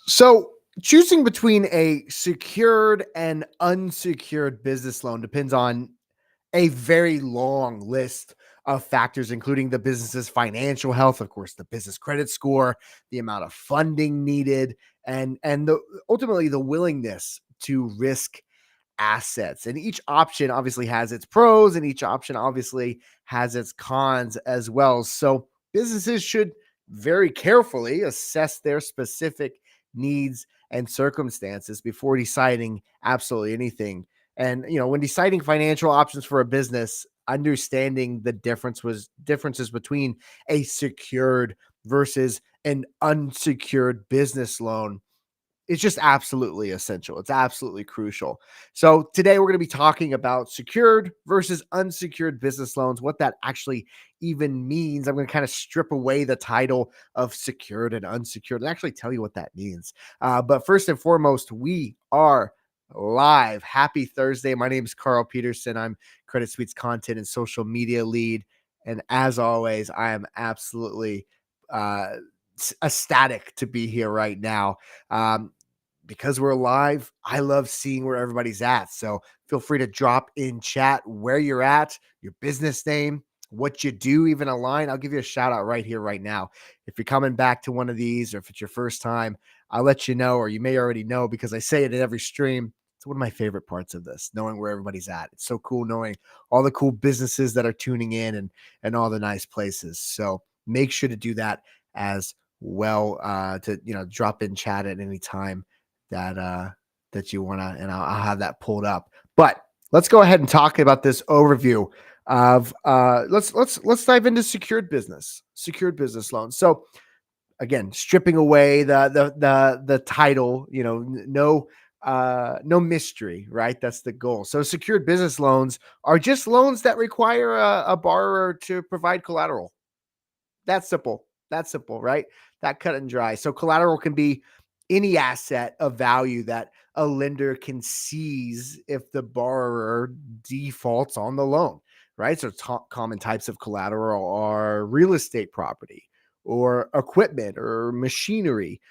So, choosing between a secured and unsecured business loan depends on a very long list of factors, including the business's financial health, of course, the business credit score, the amount of funding needed, and ultimately the willingness to risk assets. And each option obviously has its pros, and each option obviously has its cons as well. So businesses should very carefully assess their specific needs and circumstances before deciding absolutely anything. And when deciding financial options for a business, understanding the differences between a secured versus an unsecured business loan, it's just absolutely essential. It's absolutely crucial. So today we're going to be talking about secured versus unsecured business loans, what that actually even means. I'm going to kind of strip away the title of secured and unsecured and actually tell you what that means. But first and foremost, we are live. Happy Thursday. My name is Carl Peterson. I'm Credit Suite's content and social media lead. And as always, I am absolutely ecstatic to be here right now. Because we're live, I love seeing where everybody's at. So feel free to drop in chat where you're at, your business name, what you do, even a line. I'll give you a shout out right here, right now. If you're coming back to one of these, or if it's your first time, I'll let you know, or you may already know because I say it in every stream. It's one of my favorite parts of this, knowing where everybody's at. It's so cool knowing all the cool businesses that are tuning in and all the nice places. So make sure to do that as well, to drop in chat at any time that you want to, and I'll have that pulled up. But let's go ahead and talk about this overview of let's dive into secured business loans. So again, stripping away the title, no mystery, right? That's the goal. So secured business loans are just loans that require a borrower to provide collateral. That's simple. That's simple, right? That cut and dry. So collateral can be any asset of value that a lender can seize if the borrower defaults on the loan, right? So common types of collateral are real estate property or equipment or machinery.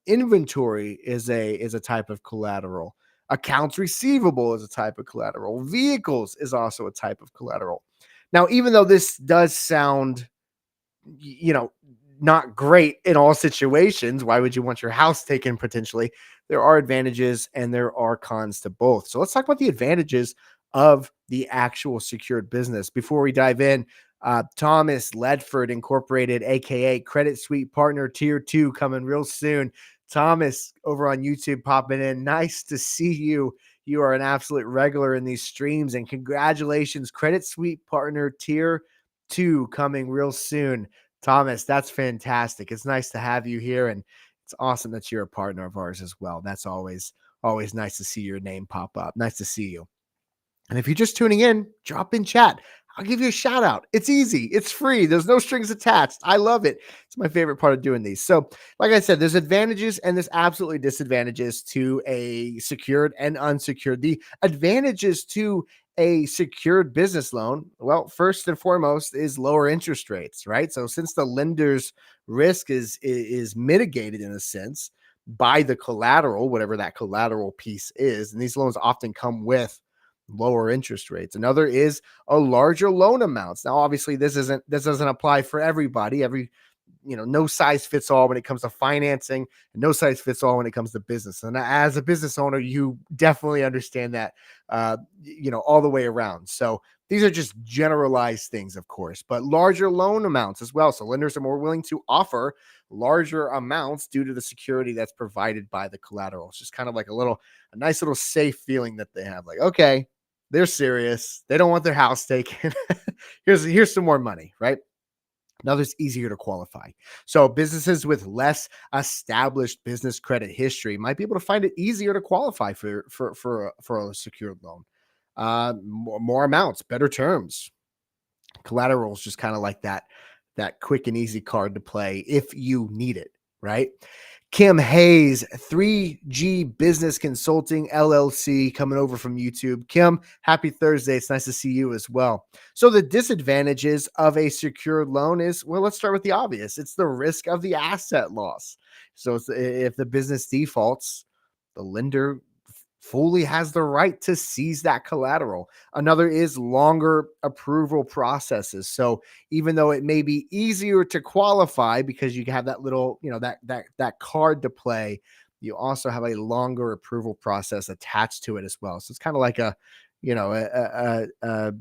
Inventory is a type of collateral. Accounts receivable is a type of collateral. Vehicles is also a type of collateral. Now, even though this does sound not great in all situations. Why would you want your house taken potentially? There are advantages and there are cons to both. So let's talk about the advantages of the actual secured business. Before we dive in, Thomas Ledford Incorporated, aka Credit Suite Partner Tier 2, coming real soon. Thomas over on YouTube popping in. Nice to see you. You are an absolute regular in these streams, and congratulations, Credit Suite Partner Tier 2 coming real soon. Thomas, that's fantastic. It's nice to have you here, and it's awesome that you're a partner of ours as well. That's always nice to see your name pop up. Nice to see you. And if you're just tuning in, drop in chat. I'll give you a shout out. It's easy. It's free. There's no strings attached. I love it. It's my favorite part of doing these. So, like I said, there's advantages and there's absolutely disadvantages to a secured and unsecured. The advantages to a secured business loan, well, first and foremost is lower interest rates, right? So since the lender's risk is mitigated in a sense by the collateral, whatever that collateral piece is, and these loans often come with lower interest rates. Another is a larger loan amounts. Now, obviously, this doesn't apply for everybody. No size fits all when it comes to financing, and no size fits all when it comes to business. And as a business owner, you definitely understand that, all the way around. So these are just generalized things, of course, but larger loan amounts as well. So lenders are more willing to offer larger amounts due to the security that's provided by the collateral. It's just kind of like a nice little safe feeling that they have. Like, okay, they're serious. They don't want their house taken. Here's some more money, right? Now, it's easier to qualify. So businesses with less established business credit history might be able to find it easier to qualify for a secured loan. More amounts, better terms. Collateral is just kind of like that quick and easy card to play if you need it, right? Kim Hayes, 3G Business Consulting LLC, coming over from YouTube. Kim, happy Thursday. It's nice to see you as well. So the disadvantages of a secured loan is, well, let's start with the obvious. It's the risk of the asset loss. So if the business defaults, the lender fully has the right to seize that collateral. Another is longer approval processes. So even though it may be easier to qualify because you have that little, that card to play, you also have a longer approval process attached to it as well. So it's kind of like a, you know, a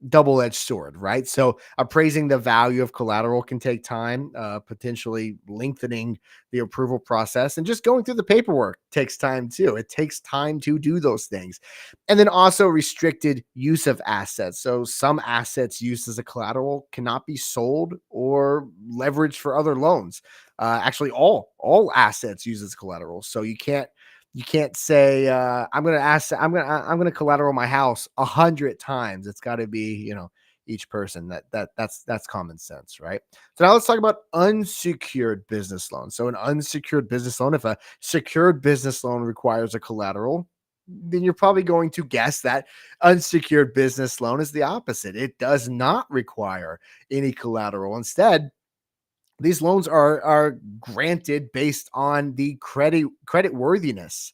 double-edged sword, right? So appraising the value of collateral can take time, potentially lengthening the approval process, and just going through the paperwork takes time too. It takes time to do those things. And then also restricted use of assets. So some assets used as a collateral cannot be sold or leveraged for other loans. Actually, all assets used as collateral. So you can't say I'm gonna collateral my house 100 times. It's got to be each person. That's common sense, right? So now let's talk about unsecured business loans. So an unsecured business loan, if a secured business loan requires a collateral, then you're probably going to guess that unsecured business loan is the opposite. It does not require any collateral. Instead, these loans are granted based on the credit worthiness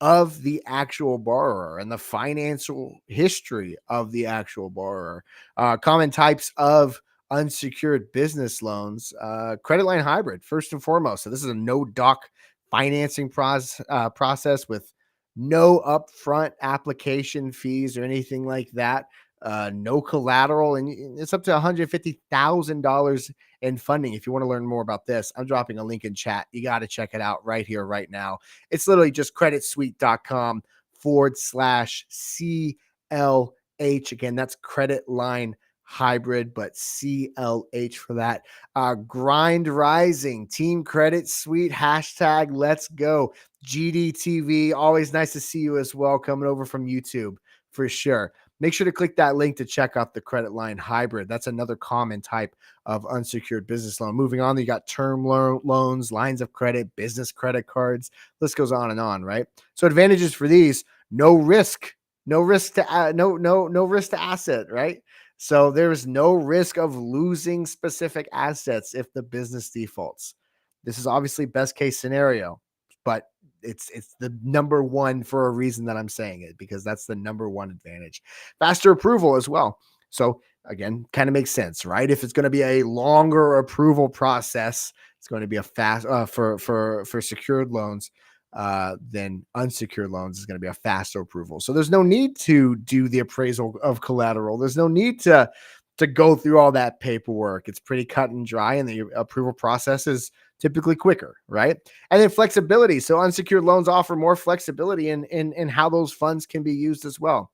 of the actual borrower and the financial history of the actual borrower. Common types of unsecured business loans, credit line hybrid, first and foremost. So this is a no doc financing process with no upfront application fees or anything like that. No collateral, and it's up to $150,000 in funding. If you want to learn more about this, I'm dropping a link in chat. You got to check it out right here, right now. It's literally just creditsuite.com/CLH. Again, that's credit line hybrid, but CLH for that. Grind Rising, Team Credit Suite, hashtag let's go. GDTV, always nice to see you as well, coming over from YouTube for sure. Make sure to click that link to check out the credit line hybrid. That's another common type of unsecured business loan. Moving on, you got term loans, lines of credit, business credit cards. List goes on and on, right? So advantages for these: no risk, no risk to no risk to asset, right? So there is no risk of losing specific assets if the business defaults. This is obviously best case scenario, but it's the number one for a reason that I'm saying it, because that's the number one advantage. Faster approval as well. So again, kind of makes sense, right? If it's going to be a longer approval process, it's going to be a fast for secured loans. Then unsecured loans is going to be a faster approval. So there's no need to do the appraisal of collateral. There's no need to go through all that paperwork. It's pretty cut and dry, and the approval process is typically quicker, right? And then flexibility. So unsecured loans offer more flexibility in how those funds can be used as well.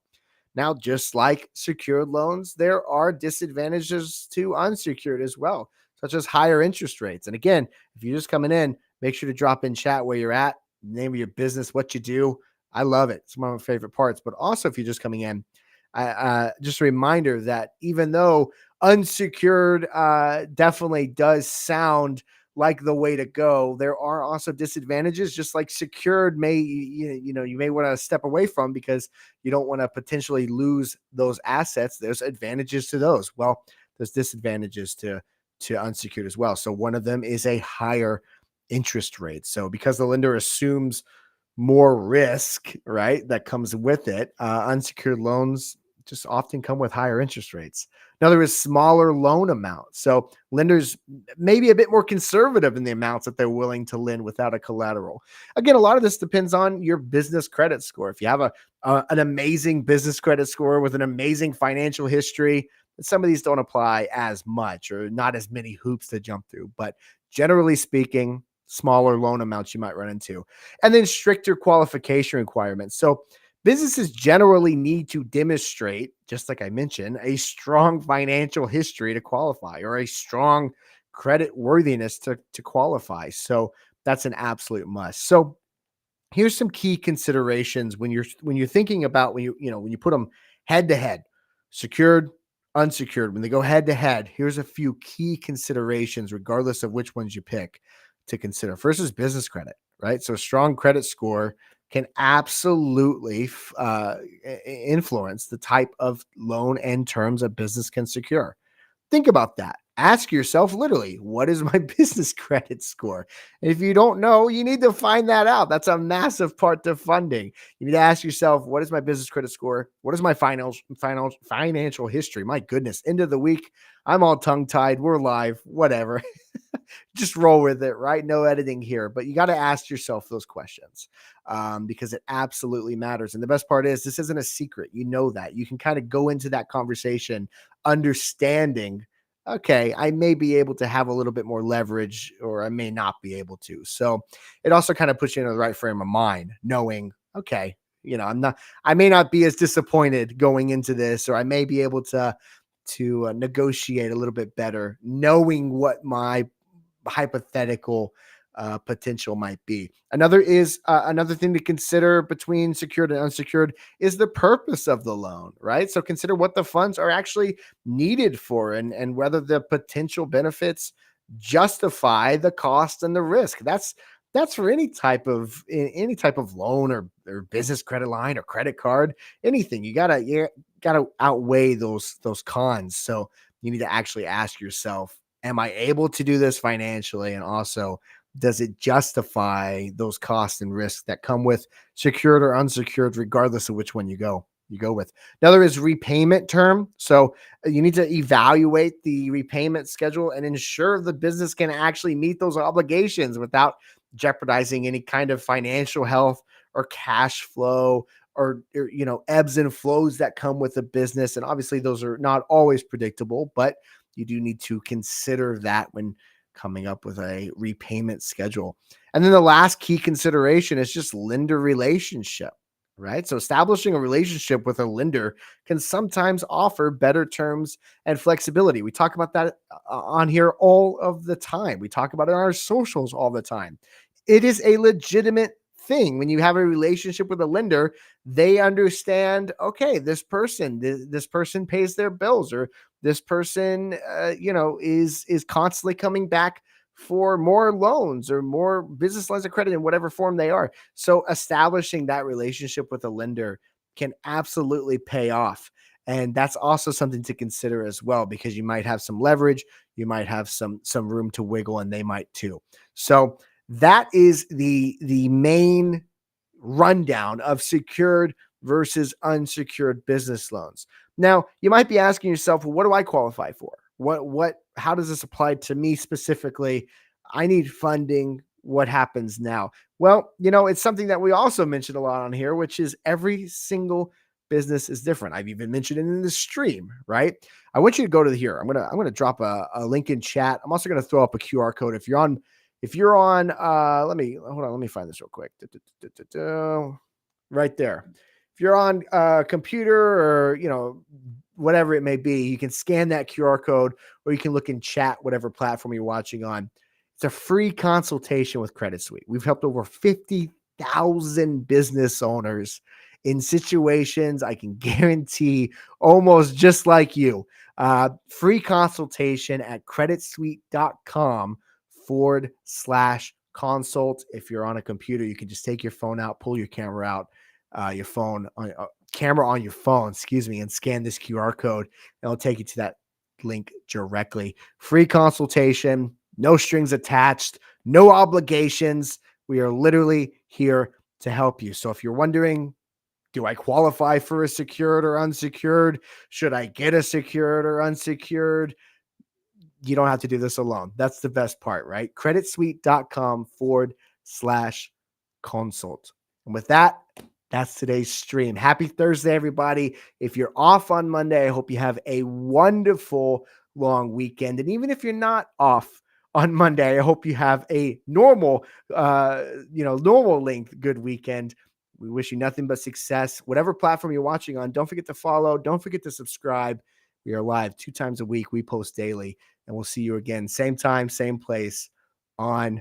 Now, just like secured loans, there are disadvantages to unsecured as well, such as higher interest rates. And again, if you're just coming in, make sure to drop in chat where you're at, name of your business, what you do. I love it. It's one of my favorite parts. But also, if you're just coming in, just a reminder that even though unsecured definitely does sound like the way to go, there are also disadvantages, just like secured may, you may want to step away from because you don't want to potentially lose those assets. There's advantages to those. Well, there's disadvantages to unsecured as well. So one of them is a higher interest rate. So because the lender assumes more risk, right, that comes with it, unsecured loans just often come with higher interest rates. Another is smaller loan amounts. So lenders may be a bit more conservative in the amounts that they're willing to lend without a collateral. Again, a lot of this depends on your business credit score. If you have an amazing business credit score with an amazing financial history, some of these don't apply as much, or not as many hoops to jump through. But generally speaking, smaller loan amounts you might run into. And then stricter qualification requirements. So businesses generally need to demonstrate, just like I mentioned, a strong financial history to qualify, or a strong credit worthiness to qualify. So that's an absolute must. So here's some key considerations when you're thinking about when you put them head to head, secured, unsecured. When they go head to head, here's a few key considerations, regardless of which ones you pick, to consider. First is business credit, right? So a strong credit score can absolutely influence the type of loan and terms a business can secure. Think about that. Ask yourself literally, what is my business credit score? If you don't know, you need to find that out. That's a massive part to funding. You need to ask yourself, what is my business credit score? What is my financial history? My goodness, end of the week. I'm all tongue tied. We're live, whatever. Just roll with it, right? No editing here, but you got to ask yourself those questions because it absolutely matters. And the best part is this isn't a secret. You know that you can kind of go into that conversation understanding, okay, I may be able to have a little bit more leverage or I may not be able to. So it also kind of puts you in the right frame of mind, knowing, okay, I may not be as disappointed going into this, or I may be able to negotiate a little bit better, knowing what my hypothetical potential might be. Another thing to consider between secured and unsecured is the purpose of the loan, right? So consider what the funds are actually needed for and whether the potential benefits justify the cost and the risk. That's for any type of loan or business credit line or credit card, anything. You gotta outweigh those cons. So you need to actually ask yourself, am I able to do this financially? And also, does it justify those costs and risks that come with secured or unsecured, regardless of which one you go with? Another is repayment term. So you need to evaluate the repayment schedule and ensure the business can actually meet those obligations without jeopardizing any kind of financial health or cash flow or ebbs and flows that come with a business. And obviously those are not always predictable, but you do need to consider that when coming up with a repayment schedule. And then the last key consideration is just lender relationship, right? So establishing a relationship with a lender can sometimes offer better terms and flexibility. We talk about that on here all of the time. We talk about it on our socials all the time. It is a legitimate thing. When you have a relationship with a lender, they understand, okay, this person pays their bills, or this person is constantly coming back for more loans or more business lines of credit in whatever form they are. So establishing that relationship with a lender can absolutely pay off. And that's also something to consider as well, because you might have some leverage, you might have some room to wiggle, and they might too. So that is the main rundown of secured versus unsecured business loans. Now, you might be asking yourself, well, what do I qualify for? How does this apply to me specifically? I need funding. What happens now? Well, it's something that we also mentioned a lot on here, which is every single business is different. I've even mentioned it in the stream, right? I want you to go to here. I'm going to drop a link in chat. I'm also going to throw up a QR code. If you're on, let me find this real quick. Right there. If you're on a computer or, whatever it may be, you can scan that QR code, or you can look in chat, whatever platform you're watching on. It's a free consultation with Credit Suite. We've helped over 50,000 business owners in situations I can guarantee almost just like you. Free consultation at creditsuite.com/consult. If you're on a computer, you can just take your phone out, pull your camera out, camera on your phone, and scan this QR code. And it'll take you to that link directly. Free consultation, no strings attached, no obligations. We are literally here to help you. So if you're wondering, do I qualify for a secured or unsecured? Should I get a secured or unsecured? You don't have to do this alone. That's the best part, right? creditsuite.com/consult. And with that, that's today's stream. Happy Thursday, everybody. If you're off on Monday, I hope you have a wonderful long weekend. And even if you're not off on Monday, I hope you have a normal length good weekend. We wish you nothing but success. Whatever platform you're watching on, don't forget to follow. Don't forget to subscribe. We are live 2 times a week. We post daily, and we'll see you again, same time, same place on